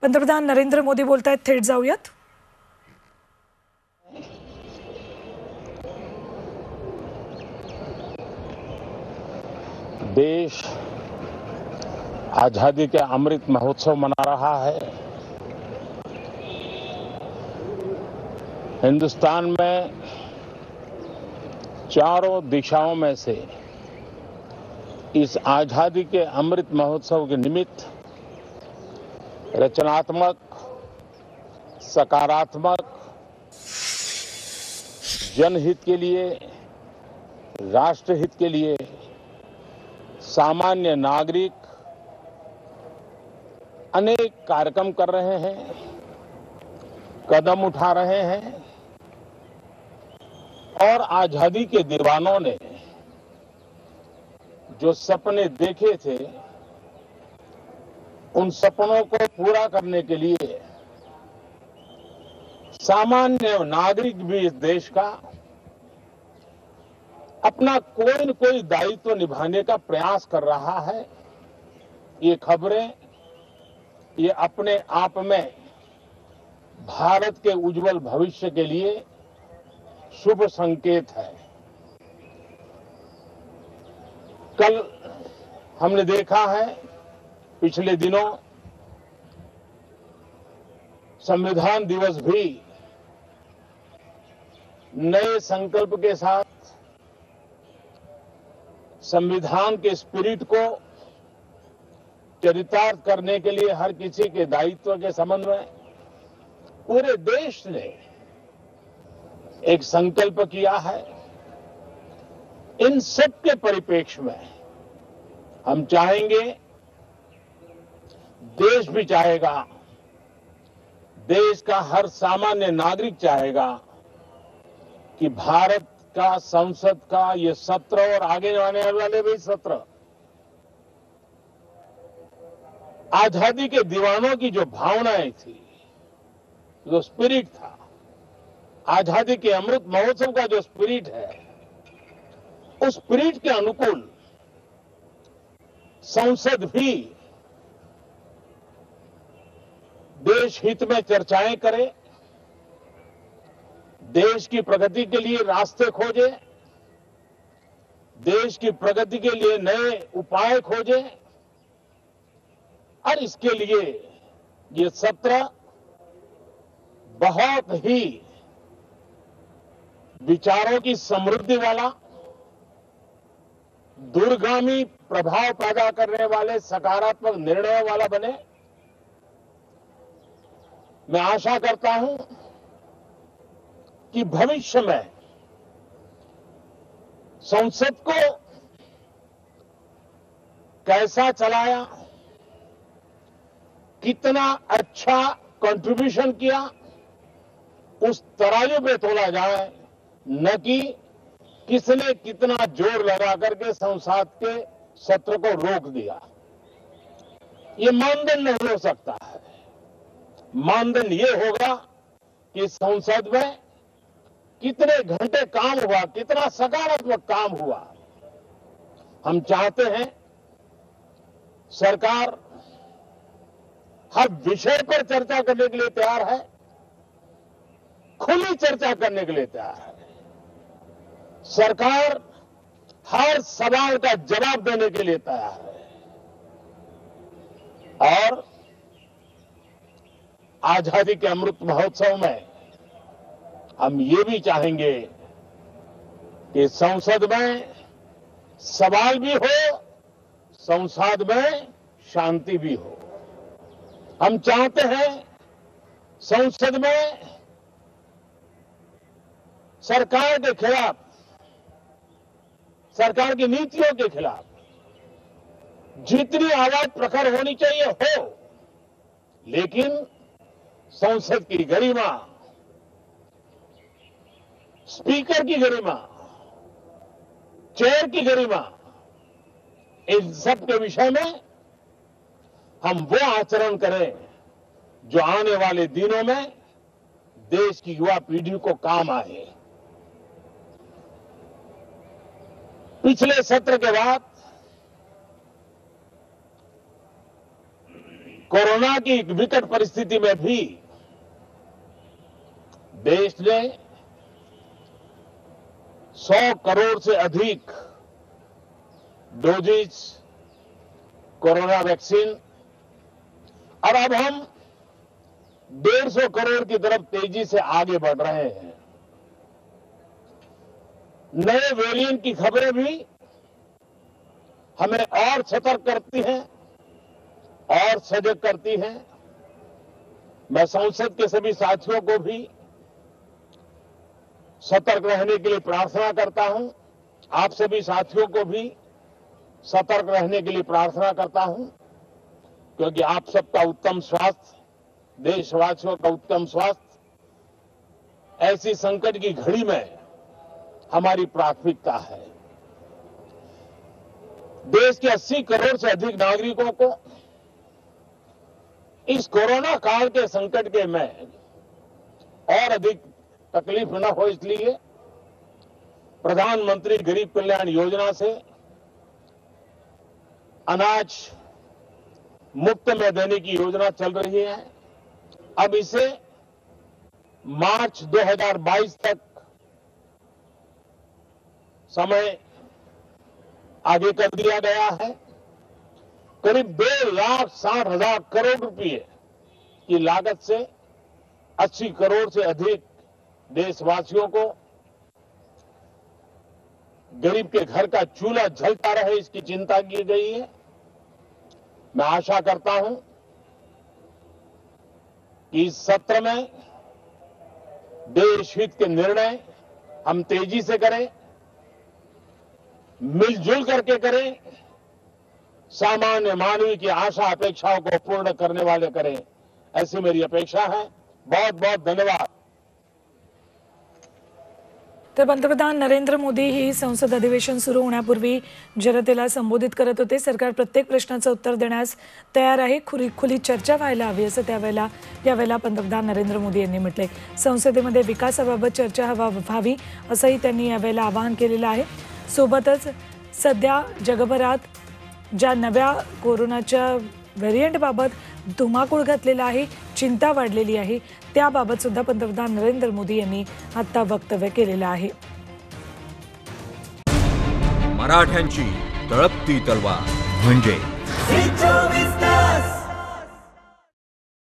पंतप्रधान नरेंद्र मोदी बोलतायत, थेट जाऊयात. देश आजादी के अमृत महोत्सव मना रहा है. हिंदुस्तान में चारों दिशाओं में से इस आजादी के अमृत महोत्सव के निमित्त रचनात्मक, सकारात्मक, जनहित के लिए, राष्ट्रहित के लिए सामान्य नागरिक अनेक कार्यक्रम कर रहे हैं, कदम उठा रहे हैं और आजादी के दीवानों ने जो सपने देखे थे उन सपनों को पूरा करने के लिए सामान्य नागरिक भी इस देश का अपना कोई न कोई दायित्व निभाने का प्रयास कर रहा है. ये खबरें ये अपने आप में भारत के उज्जवल भविष्य के लिए शुभ संकेत है. कल हमने देखा है, पिछले दिनों संविधान दिवस भी नए संकल्प के साथ संविधान के स्पिरिट को चरितार्थ करने के लिए हर किसी के दायित्व के संबंध में पूरे देश ने एक संकल्प किया है. इन सब के परिप्रेक्ष्य में हम चाहेंगे, देश भी चाहेगा, देश का हर सामान्य नागरिक चाहेगा कि भारत का संसद का ये सत्र और आगे आने वाले भी सत्र आजादी के दीवानों की जो भावनाएं थी, जो स्पिरिट था, आजादी के अमृत महोत्सव का जो स्पिरिट है, उस स्पिरिट के अनुकूल संसद भी देश हित में चर्चाएं करे, देश की प्रगति के लिए रास्ते खोजे, देश की प्रगति के लिए नए उपाय खोजे और इसके लिए ये सत्र बहुत ही विचारों की समृद्धि वाला, दूरगामी प्रभाव पैदा करने वाले, सकारात्मक निर्णय वाला बने. मैं आशा करता हूं कि भविष्य में संसद को कैसा चलाया, कितना अच्छा कंट्रीब्यूशन किया, उस तराजू पे तोला जाए, न कि किसने कितना जोर लगा करके संसद के सत्र को रोक दिया. ये मानदंड नहीं हो सकता है. मानदंड ये होगा कि संसद में कितने घंटे काम हुआ, कितना सकारात्मक काम हुआ. हम चाहते हैं सरकार हर विषय पर चर्चा करने के लिए तैयार है, खुली चर्चा करने के लिए तैयार है. सरकार हर सवाल का जवाब देने के लिए तैयार है और आजादी के अमृत महोत्सव में हम ये भी चाहेंगे कि संसद में सवाल भी हो, संसद में शांति भी हो. हम चाहते हैं संसद में सरकार के खिलाफ, सरकार की नीतियों के खिलाफ जितनी आवाज प्रखर होनी चाहिए हो, लेकिन संसद की गरिमा, स्पीकर की गरिमा, चेयर की गरिमा, इन सब के विषय में हम वो आचरण करें जो आने वाले दिनों में देश की युवा पीढ़ी को काम आए. पिछले सत्र के बाद कोरोना की एक विकट परिस्थिति में भी देश ने 100 करोड़ से अधिक डोजेज कोरोना वैक्सीन और अब हम 150 करोड़ की तरफ तेजी से आगे बढ़ रहे हैं। नए वेरिएंट की खबरें भी हमें और सतर्क करती हैं और सजग करती हैं। मैं संसद के सभी साथियों को भी सतर्क रहने के लिए प्रार्थना करता हूं। आप सभी साथियों को भी सतर्क रहने के लिए प्रार्थना करता हूं, क्योंकि आप सबका उत्तम स्वास्थ्य, देशवासियों का उत्तम स्वास्थ्य ऐसी संकट की घड़ी में हमारी प्राथमिकता है। देश के 80 करोड़ से अधिक नागरिकों को इस कोरोना काल के संकट के में और अधिक तकलीफ न हो, इसलिए प्रधानमंत्री गरीब कल्याण योजना से अनाज मुफ्त में देने की योजना चल रही है। अब इसे मार्च 2022 तक समय आगे कर दिया गया है। करीब 2,60,000 करोड़ रुपए की लागत से 80 करोड़ से अधिक देशवासियों को गरीब के घर का चूल्हा जलता रहे, इसकी चिंता की गई है। मैं आशा करता हूं कि इस सत्र में देश हित के निर्णय हम तेजी से करें, मिलजुल करके करें, सामान्य मानवीय की आशा अपेक्षाओं को पूर्ण करने वाले करें, ऐसी मेरी अपेक्षा है। बहुत बहुत धन्यवाद। तर पंतप्रधान नरेंद्र मोदी ही संसद अधिवेशन सुरू होण्यापूर्वी जनतेला संबोधित करत होते। सरकार प्रत्येक प्रश्नाचं उत्तर देण्यास तयार आहे, खुली चर्चा व्हायला हवी असं यावेळेला पंतप्रधान नरेंद्र मोदी यांनी म्हटले। संसदेमध्ये विकासाबाबत चर्चा व्हावी असंही त्यांनी यावेळेला आवाहन केलेलं आहे। सोबतच सध्या जगभरात ज्या नव्या कोरोनाच्या व्हेरिएंटबाबत धुमाकूळ घातलेला आहे, चिंता वाढलेली आहे, त्याबाबत सुद्धा पंतप्रधान नरेंद्र मोदी यांनी आता वक्तव्य केलेलं आहे। मराठ्यांची तळपती तलवार म्हणजे